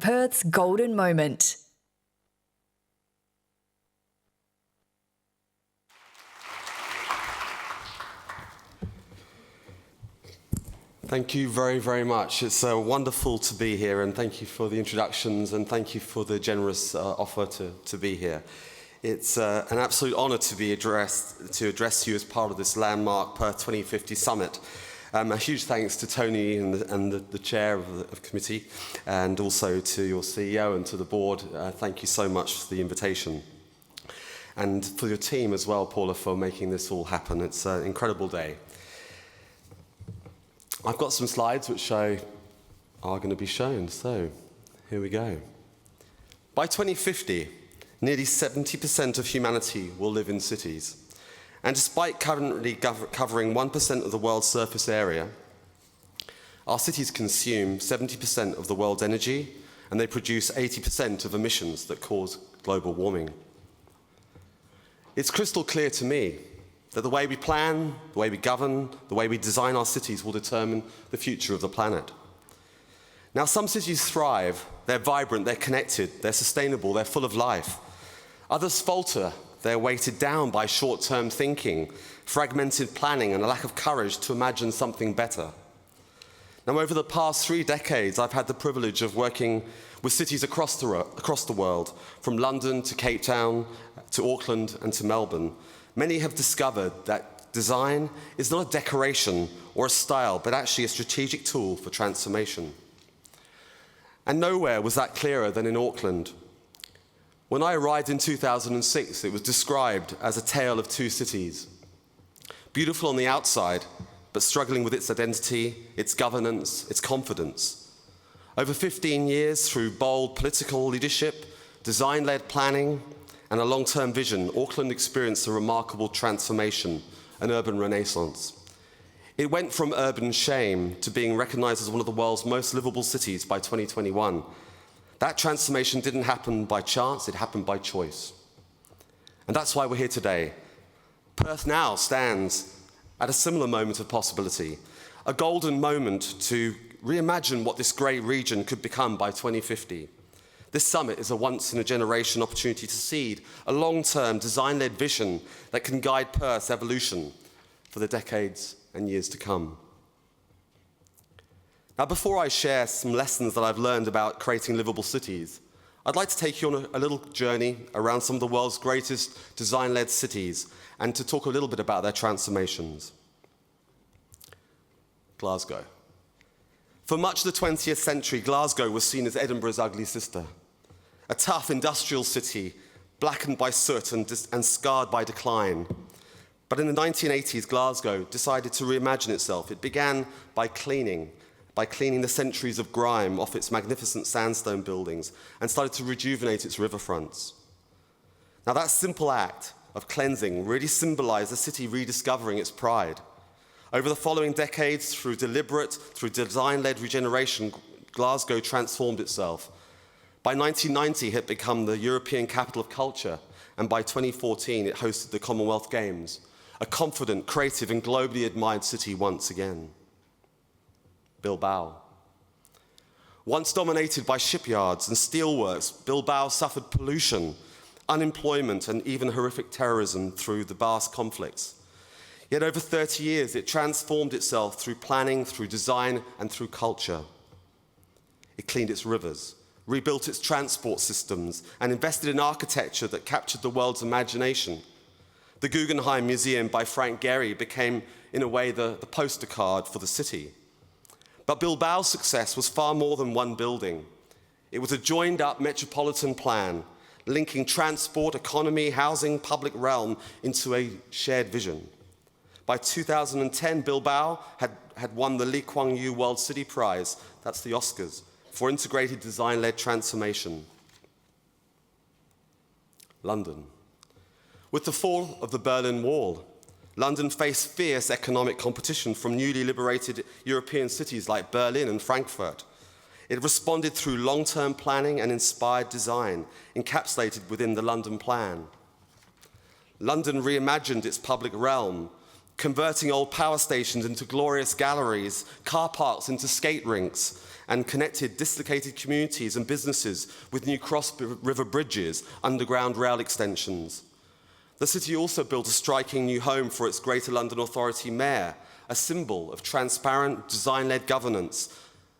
Perth's golden moment. Thank you very, very much. It's wonderful to be here, and thank you for the introductions, and thank you for the generous offer to be here. It's an absolute honour to address you as part of this landmark Perth 2050 summit. A huge thanks to Tony and the chair of the committee, and also to your CEO and to the board. Thank you so much for the invitation. And for your team as well, Paula, for making this all happen. It's an incredible day. I've got some slides which are going to be shown, so here we go. By 2050, nearly 70% of humanity will live in cities. And despite currently covering 1% of the world's surface area, our cities consume 70% of the world's energy, and they produce 80% of emissions that cause global warming. It's crystal clear to me that the way we plan, the way we govern, the way we design our cities will determine the future of the planet. Now, some cities thrive, they're vibrant, they're connected, they're sustainable, they're full of life. Others falter, they're weighted down by short-term thinking, fragmented planning, and a lack of courage to imagine something better. Now, over the past 3 decades, I've had the privilege of working with cities across the world, from London to Cape Town, to Auckland and to Melbourne. Many have discovered that design is not a decoration or a style, but actually a strategic tool for transformation. And nowhere was that clearer than in Auckland. When I arrived in 2006, it was described as a tale of two cities. Beautiful on the outside, but struggling with its identity, its governance, its confidence. Over 15 years, through bold political leadership, design-led planning, and a long-term vision, Auckland experienced a remarkable transformation, an urban renaissance. It went from urban shame to being recognized as one of the world's most livable cities by 2021. That transformation didn't happen by chance, it happened by choice. And that's why we're here today. Perth now stands at a similar moment of possibility, a golden moment to reimagine what this great region could become by 2050. This summit is a once-in-a-generation opportunity to seed a long-term design-led vision that can guide Perth's evolution for the decades and years to come. Now, before I share some lessons that I've learned about creating livable cities, I'd like to take you on a little journey around some of the world's greatest design-led cities and to talk a little bit about their transformations. Glasgow. For much of the 20th century, Glasgow was seen as Edinburgh's ugly sister. A tough industrial city, blackened by soot and scarred by decline. But in the 1980s, Glasgow decided to reimagine itself. It began by cleaning the centuries of grime off its magnificent sandstone buildings and started to rejuvenate its riverfronts. Now, that simple act of cleansing really symbolized the city rediscovering its pride. Over the following decades, through design-led regeneration, Glasgow transformed itself. By 1990, it had become the European capital of culture, and by 2014, it hosted the Commonwealth Games, a confident, creative, and globally admired city once again. Bilbao. Once dominated by shipyards and steelworks, Bilbao suffered pollution, unemployment, and even horrific terrorism through the Basque conflicts. Yet over 30 years, it transformed itself through planning, through design, and through culture. It cleaned its rivers, rebuilt its transport systems, and invested in architecture that captured the world's imagination. The Guggenheim Museum by Frank Gehry became, in a way, the poster card for the city. But Bilbao's success was far more than one building. It was a joined-up metropolitan plan, linking transport, economy, housing, public realm into a shared vision. By 2010, Bilbao had won the Lee Kuan Yew World City Prize, that's the Oscars, for integrated design-led transformation. London. With the fall of the Berlin Wall, London faced fierce economic competition from newly liberated European cities like Berlin and Frankfurt. It responded through long-term planning and inspired design, encapsulated within the London Plan. London reimagined its public realm converting old power stations into glorious galleries, car parks into skate rinks, and connected dislocated communities and businesses with new cross-river bridges, underground rail extensions. The city also built a striking new home for its Greater London Authority mayor, a symbol of transparent, design-led governance.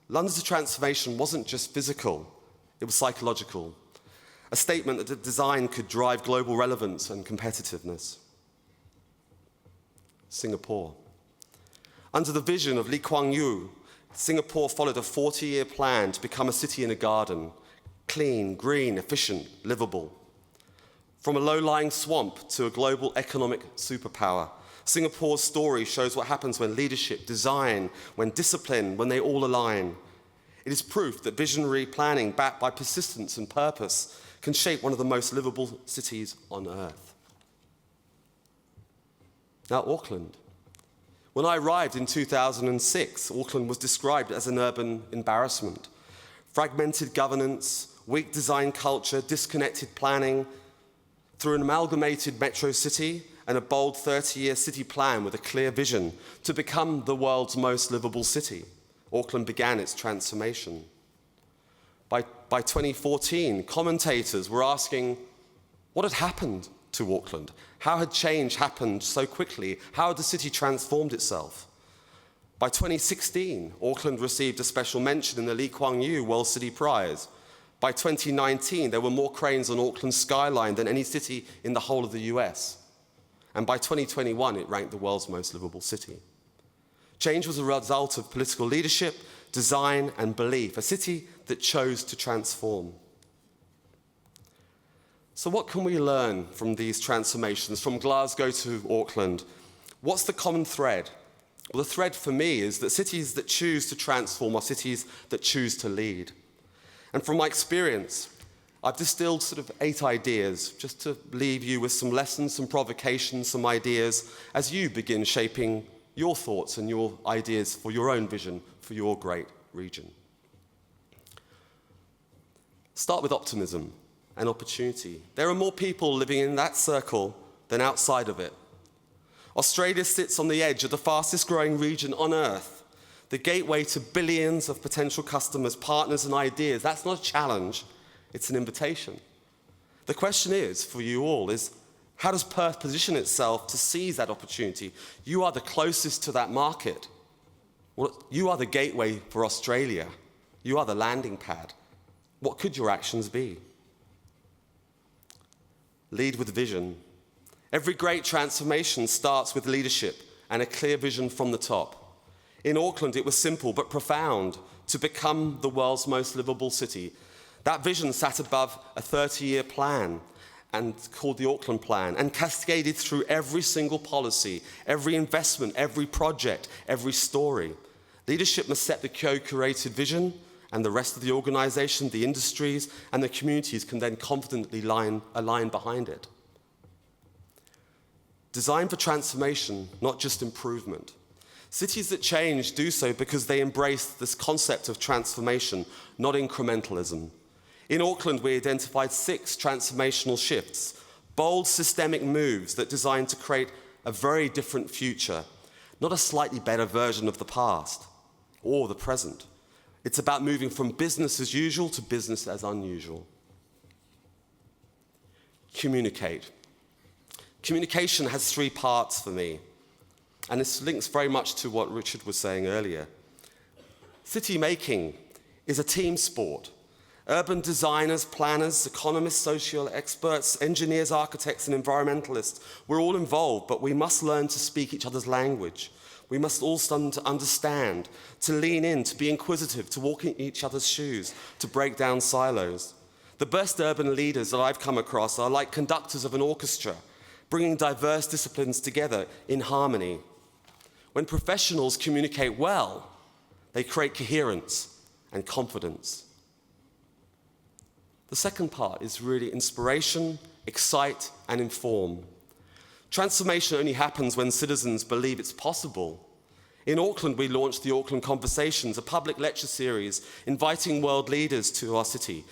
London's transformation wasn't just physical, it was psychological. A statement that design could drive global relevance and competitiveness. Singapore. Under the vision of Lee Kuan Yew, Singapore followed a 40-year plan to become a city in a garden, clean, green, efficient, livable. From a low-lying swamp to a global economic superpower, Singapore's story shows what happens when leadership, design, when discipline, when they all align. It is proof that visionary planning backed by persistence and purpose can shape one of the most livable cities on earth. Now, Auckland. When I arrived in 2006, Auckland was described as an urban embarrassment. Fragmented governance, weak design culture, disconnected planning. Through an amalgamated metro city and a bold 30-year city plan with a clear vision to become the world's most livable city, Auckland began its transformation. By 2014, commentators were asking, what had happened to Auckland? How had change happened so quickly? How had the city transformed itself? By 2016, Auckland received a special mention in the Lee Kuan Yew World City Prize. By 2019, there were more cranes on Auckland's skyline than any city in the whole of the US. And by 2021, it ranked the world's most livable city. Change was a result of political leadership, design, and belief, a city that chose to transform. So what can we learn from these transformations, from Glasgow to Auckland? What's the common thread? Well, the thread for me is that cities that choose to transform are cities that choose to lead. And from my experience, I've distilled sort of 8 ideas just to leave you with some lessons, some provocations, some ideas as you begin shaping your thoughts and your ideas for your own vision for your great region. Start with optimism and opportunity. There are more people living in that circle than outside of it. Australia sits on the edge of the fastest growing region on Earth, the gateway to billions of potential customers, partners, and ideas. That's not a challenge, it's an invitation. The question is, for you all, is how does Perth position itself to seize that opportunity? You are the closest to that market. Well, you are the gateway for Australia. You are the landing pad. What could your actions be? Lead with vision. Every great transformation starts with leadership and a clear vision from the top. In Auckland, it was simple but profound to become the world's most livable city. That vision sat above a 30-year plan and called the Auckland Plan and cascaded through every single policy, every investment, every project, every story. Leadership must set the co-curated vision, and the rest of the organisation, the industries, and the communities can then confidently align behind it. Design for transformation, not just improvement. Cities that change do so because they embrace this concept of transformation, not incrementalism. In Auckland, we identified 6 transformational shifts, bold systemic moves that designed to create a very different future, not a slightly better version of the past or the present. It's about moving from business as usual to business as unusual. Communicate. Communication has 3 parts for me, and this links very much to what Richard was saying earlier. City making is a team sport. Urban designers, planners, economists, social experts, engineers, architects, and environmentalists, we're all involved, but we must learn to speak each other's language. We must all start to understand, to lean in, to be inquisitive, to walk in each other's shoes, to break down silos. The best urban leaders that I've come across are like conductors of an orchestra, bringing diverse disciplines together in harmony. When professionals communicate well, they create coherence and confidence. The second part is really inspiration, excite, and inform. Transformation only happens when citizens believe it's possible. In Auckland, we launched the Auckland Conversations, a public lecture series inviting world leaders to our city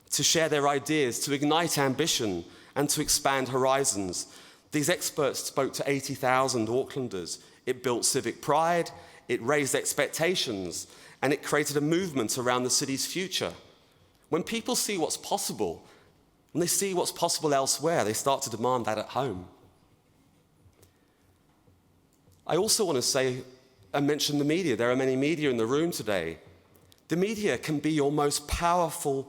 to share their ideas, to ignite ambition, and to expand horizons. These experts spoke to 80,000 Aucklanders. It built civic pride, it raised expectations, and it created a movement around the city's future. When people see what's possible, when they see what's possible elsewhere, they start to demand that at home. I also want to say and mention the media. There are many media in the room today. The media can be your most powerful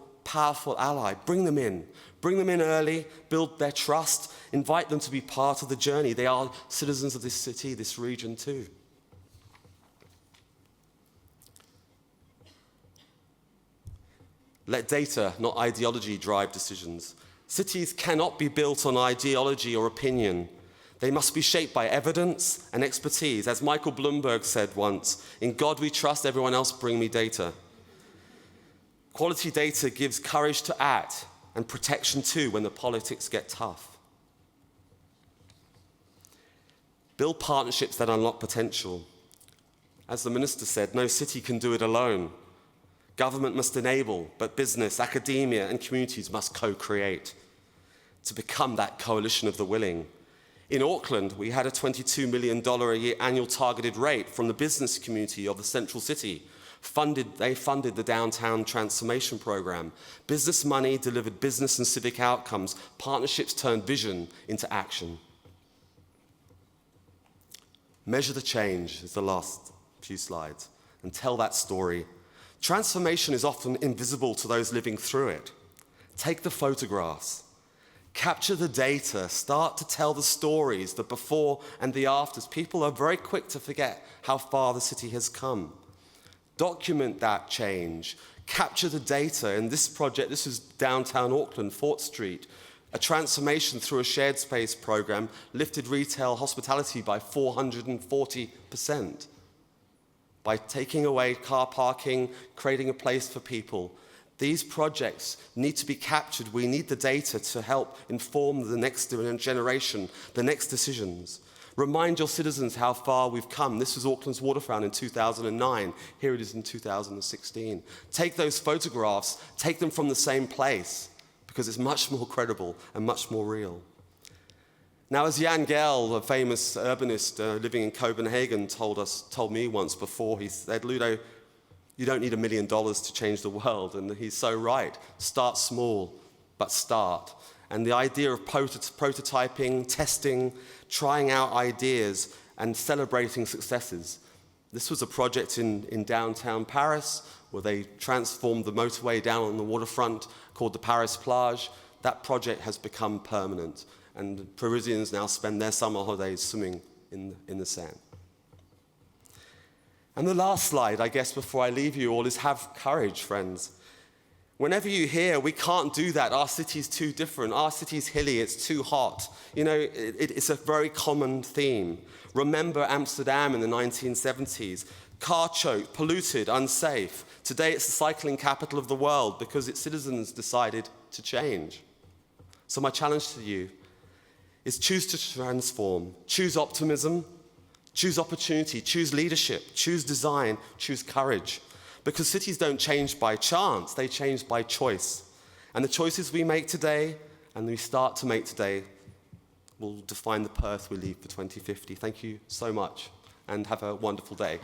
ally. Bring them in. Bring them in early, build their trust, invite them to be part of the journey. They are citizens of this city, this region too. Let data, not ideology, drive decisions. Cities cannot be built on ideology or opinion. They must be shaped by evidence and expertise. As Michael Bloomberg said once, "In God we trust, everyone else bring me data." Quality data gives courage to act and protection too when the politics get tough. Build partnerships that unlock potential. As the minister said, no city can do it alone. Government must enable, but business, academia, and communities must co-create to become that coalition of the willing. In Auckland, we had a $22 million a year annual targeted rate from the business community of the central city. They funded the downtown transformation program. Business money delivered business and civic outcomes. Partnerships turned vision into action. Measure the change is the last few slides, and tell that story. Transformation is often invisible to those living through it. Take the photographs. Capture the data. Start to tell the stories, the before and the afters. People are very quick to forget how far the city has come. Document that change. Capture the data. In this project, this is downtown Auckland, Fort Street. A transformation through a shared space program lifted retail hospitality by 440%. By taking away car parking, creating a place for people. These projects need to be captured. We need the data to help inform the next generation, the next decisions. Remind your citizens how far we've come. This was Auckland's waterfront in 2009. Here it is in 2016. Take those photographs, take them from the same place, because it's much more credible and much more real. Now, as Jan Gehl, a famous urbanist living in Copenhagen, told me once before, he said, "Ludo, you don't need $1 million to change the world." And he's so right. Start small, but start. And the idea of prototyping, testing, trying out ideas, and celebrating successes. This was a project in downtown Paris, where they transformed the motorway down on the waterfront called the Paris Plage. That project has become permanent. And Parisians now spend their summer holidays swimming in the Seine. And the last slide, I guess, before I leave you all, is have courage, friends. Whenever you hear, we can't do that, our city's too different, our city's hilly, it's too hot. You know, it's a very common theme. Remember Amsterdam in the 1970s. Car choked, polluted, unsafe. Today it's the cycling capital of the world because its citizens decided to change. So my challenge to you is choose to transform. Choose optimism, choose opportunity, choose leadership, choose design, choose courage. Because cities don't change by chance, they change by choice. And the choices we make today and we start to make today will define the Perth we leave for 2050. Thank you so much and have a wonderful day.